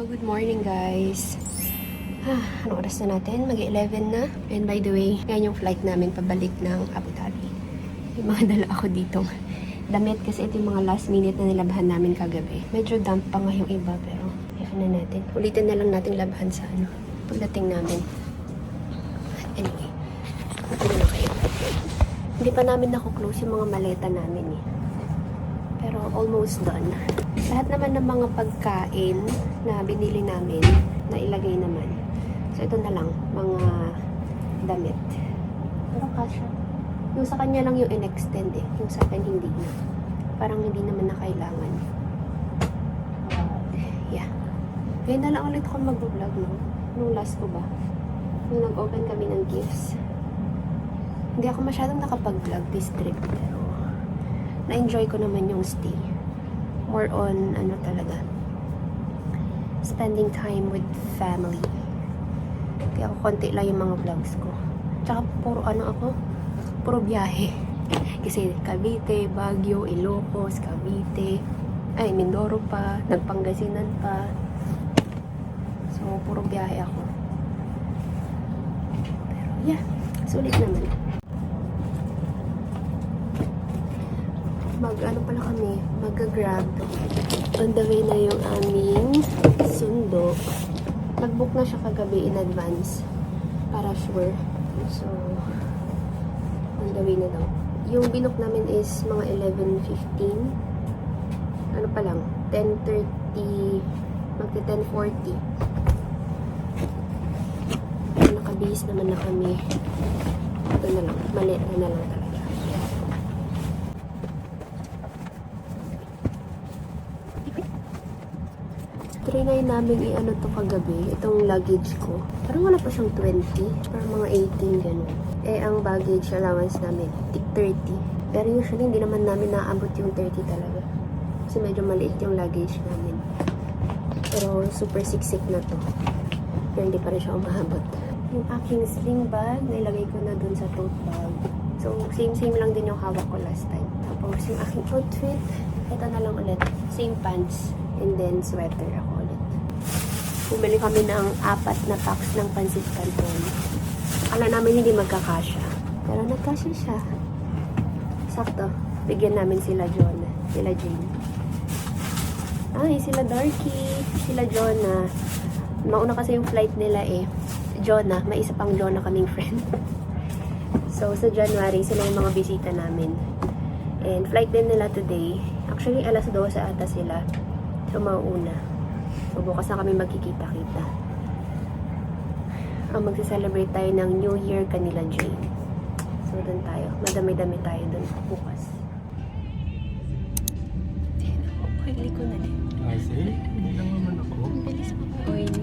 Good morning guys. Ano oras na natin? Mag-11 na. And by the way, yan yung flight namin pabalik ng Abu Dhabi. Yung mga dala ako ditong damit kasi ito yung mga last minute na nilabhan namin kagabi. Medyo damp pa nga yung iba pero ayaw na natin. Ulitin na lang natin labhan sa pagdating namin. Anyway, ito na kayo. Hindi pa namin nakuklose yung mga maleta namin eh. Pero almost done. Lahat naman ng mga pagkain na binili namin, na ilagay naman. So, ito na lang, mga damit. Pero kasha. Yung sa kanya lang yung in-extend eh. Yung sa akin hindi na. Parang hindi naman na kailangan. Yeah. Ngayon na lang ulit ako mag-vlog, no? Nung last ko ba? Nung nag-open kami ng gifts. Hindi ako masyadong nakapag-vlog this trip. Pero, na-enjoy ko naman yung stay. More on, talaga, spending time with family. Kaya ako konti lang yung mga vlogs ko. Tsaka puro biyahe. Kasi Cavite, Baguio, Ilocos, Cavite, Mindoro pa, Nagpangasinan pa. So, puro biyahe ako. Pero yeah, sulit naman. Mag-grab. On the way na yung aming sundo. Nag-book na siya kagabi in advance. Para sure. So, on the way na daw. Yung binook namin is mga 11:15. Ano pa lang? 10:30. Magti-10:40. Nakabihis naman na kami. Ito na lang. Mali na lang talaga. Trinay namin to kagabi, itong luggage ko. Parang wala pa siyang 20, parang mga 18 gano'n. Ang baggage allowance namin, 30. Pero usually hindi naman namin naabot yung 30 talaga. Kasi medyo maliit yung luggage namin. Pero super siksik na to. Pero hindi pa rin siya umahabot. Yung aking sling bag, nailagay ko na dun sa tote bag. So, same lang din yung hawak ko last time. Tapos yung aking outfit, ito na lang ulit. Same pants. And then, sweater ako ulit. Bumili kami ng 4 na packs ng pansit canton. Akala namin hindi magkakasya. Pero nagkasya siya. Sakto. Bigyan namin sila John. Sila Jane. Sila Darky. Sila Jonah. Mauna kasi yung flight nila eh. Jonah. May isa pang Jonah kaming friend. So, sa January, sila yung mga bisita namin. And flight din nila today. Actually, alas 12 ata sila. So, mauuna. So, bukas na kami magkikita-kita. Magsa-celebrate tayo ng New Year kanila Jane. So, doon tayo. Madami-dami tayo doon bukas. Oily ko na din. Sige. Hindi lang naman ako. Ang bilis mo po. Oily.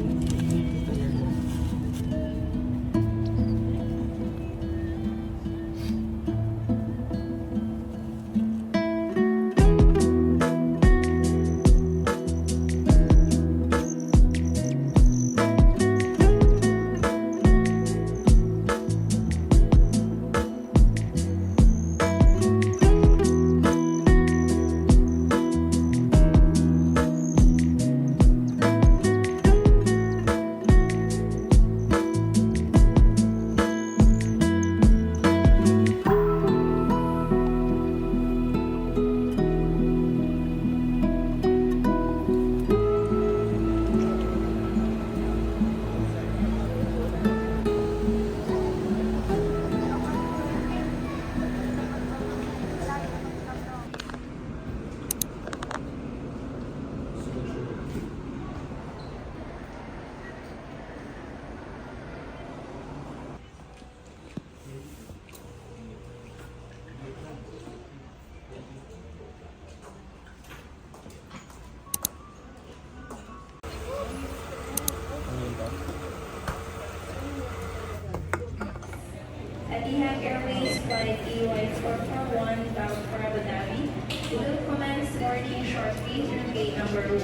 Etihad Airways Flight EY441 bound for Abu Dhabi will commence boarding shortly through gate number 114.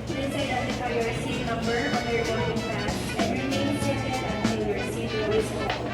Please identify your seat number on your boarding pass and remain seated until your seat is full.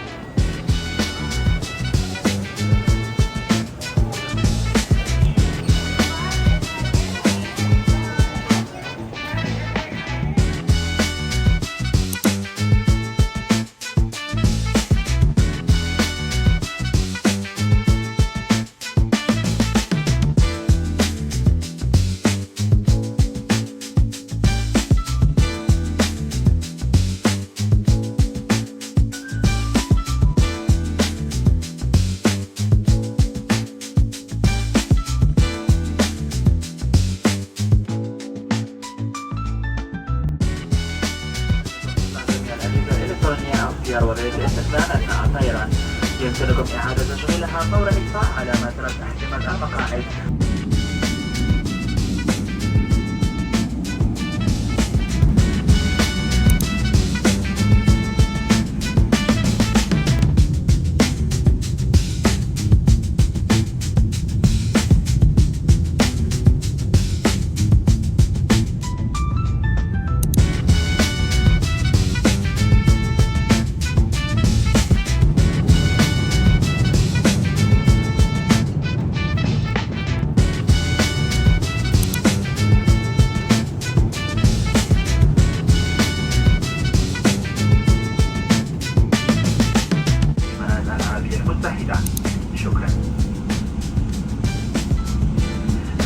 يمكنكم إعادة تشغيلها فور إدفاع علامة رفع احتمال المقاعد.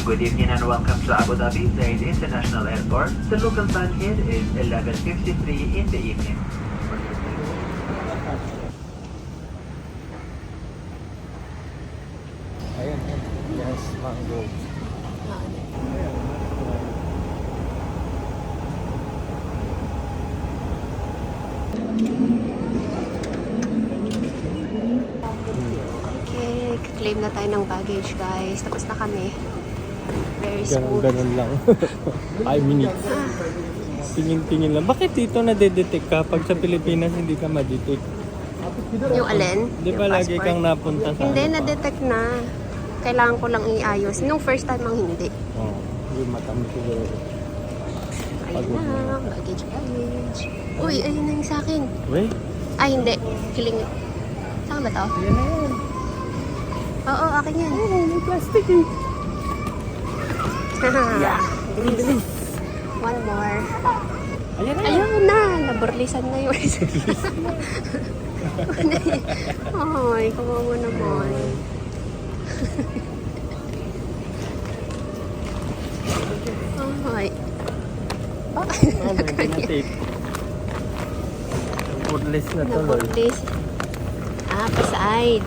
Good evening and welcome to Abu Dhabi Zaid International Airport. The local time here is 11:53 in the evening. Ayan, yes, mango. Okay, claim na tayo ng baggage guys. Tapos na kami. Very smooth. Ganun lang. 5 minutes. Tingin-tingin lang. Bakit dito nadedetect ka? Pag sa Pilipinas hindi ka madetect? Yung alin? Di ba Yung lagi passport? kang napunta sa Hindi, ano pa? na-detect na. Kailangan ko lang iayos. Nung first time ang hindi. Oo. Yung mata mo siguro. Ayun na, baggage. Uy, ayun na yung sa akin. Wait. Ay, hindi. Kiling. Saan ba to? Yan na yan. Oo, akin yan. May plastic eh. Bilis. One more. Ayan na. Ayun na, naburlisan na yun. Ay, kawawa naman. Ay. Oh, Oh, may pinatape. Woodless na tuloy. naburlis. Ah, pa-side.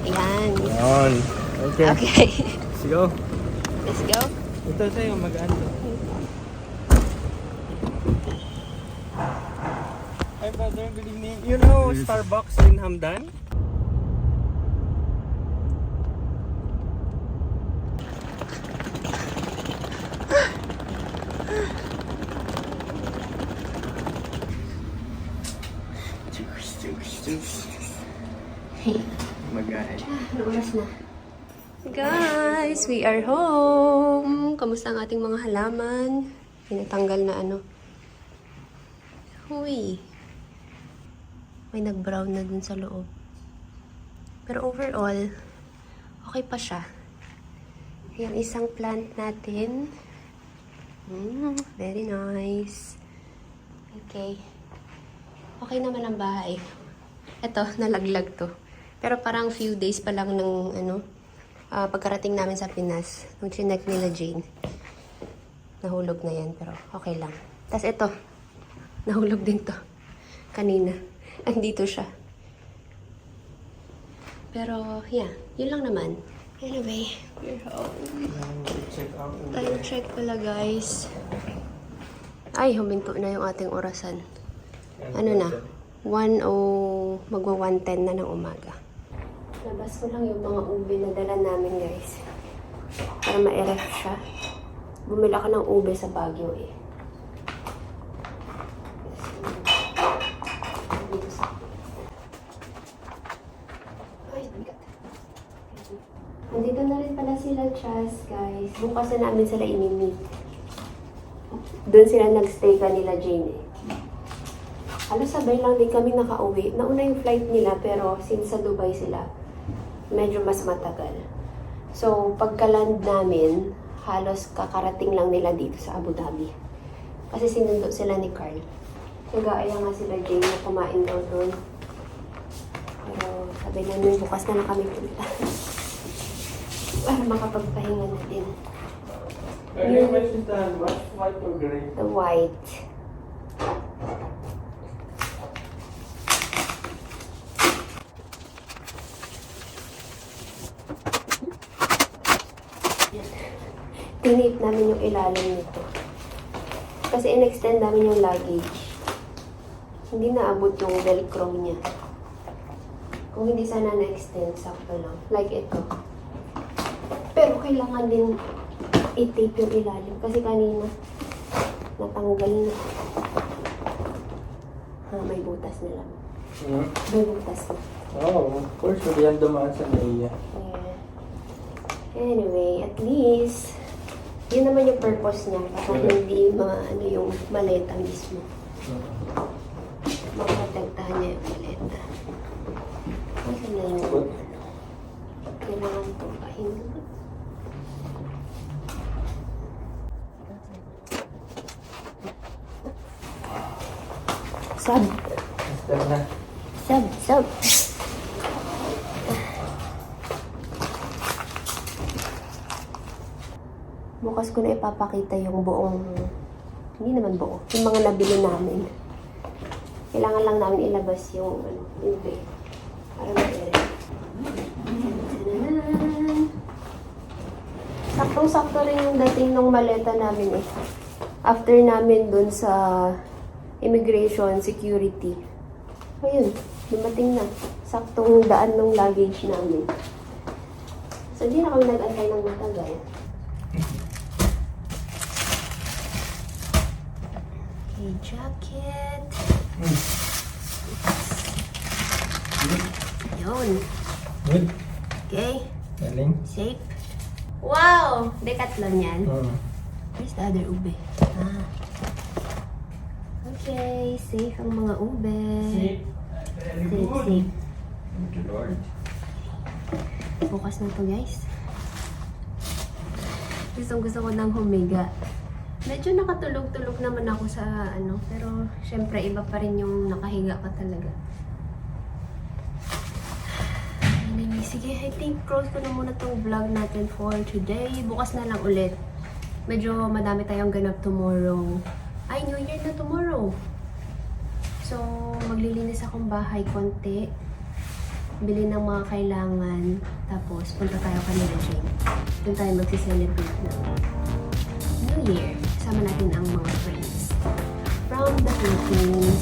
Ayan. Yan. Okay. Okay. Let's go. Let's go. Ito sa'yo, mag-ano. Hi brother, good evening. You know Starbucks in Hamdan? Mag-ahead. Oras na. Guys, we are home. Kamusta ang ating mga halaman? Pinatanggal na ano. Huy. May nag-brown na dun sa loob. Pero overall, okay pa siya. Yung isang plant natin. Very nice. Okay. Okay naman ang bahay. Ito, nalaglag to. Pero parang few days pa lang ng pagkarating namin sa Pinas. Nung chinek nila Jane. Nahulog na yan, pero okay lang. Tapos ito, nahulog din to. Kanina. Andito siya. Pero, yeah. Yun lang naman. Anyway, we're home. Time check pala, guys. Ay, huminto na yung ating orasan. Ano na? Magwa 1:10 na ng umaga. Labas ko lang yung mga ube na dala namin, guys. Para ma-erect siya. Bumila ka ng ube sa Baguio eh. Ay, bigat. Nandito na rin pala sila, Chas, guys. Bukas na namin sila imi-meet. Doon sila nagstay kanila, Jane eh. Halos sabay lang din kami nakauwi. Nauna yung flight nila, pero since sa Dubai sila, medyo mas matagal. So, pagka-land namin, halos kakarating lang nila dito sa Abu Dhabi. Kasi sinundo sila ni Carl. Nag-aaya nga sila Jane na kumain daw doon. Pero sabi namin, bukas na lang kami punta. Para makapagpahinga na din. White or gray? The white. Tinip namin yung ilalim nito. Kasi in-extend namin yung luggage. Hindi naabot yung velcro niya. Kung hindi sana na-extend, sakto lang. Like ito. Pero kailangan din i-tape yung ilalim. Kasi kanina, natanggal na. May butas na lang. May butas na. Oh, of course. Hindi yan dumaan sa Naiya. Yeah. Anyway, at least, yun naman yung purpose niya. Para hindi ano yung maleta mismo. Makaprotektahan niya yung maleta. Kasi na yung ano. Kailangan ito pahindot. Sab. Basta na. Sab. Bukas ko na ipapakita yung buong, hindi naman buo, yung mga nabili namin. Kailangan lang namin ilabas yung, yung bed. Para ma-ere. Saktong-sakto rin yung dating ng maleta namin eh. After namin dun sa immigration, security. Ayun, dumating na. Saktong daan ng luggage namin. So, di na kami nag-antay ng matagal. Okay, jacket. Yun. Good. Okay, Galing. safe. Wow! Decathlon yan. Hmm. Where's the other ube? Ah. Okay, safe ang mga ube. Safe. Safe. Thank you, Lord. Bukas na to, guys. Gusto ko ng humiga. Medyo nakatulog-tulog naman ako sa pero syempre iba pa rin yung nakahiga ka talaga. Anyway, sige, I think close ko na muna tong vlog natin for today. Bukas na lang ulit. Medyo madami tayong ganap tomorrow. Ay, New Year na tomorrow. So, maglilinis akong bahay konti. Bili ng mga kailangan. Tapos, punta tayo kanila Jane. Doon tayo magsiselebrate ng New Year. Kasama natin ang mga friends from the Philippines.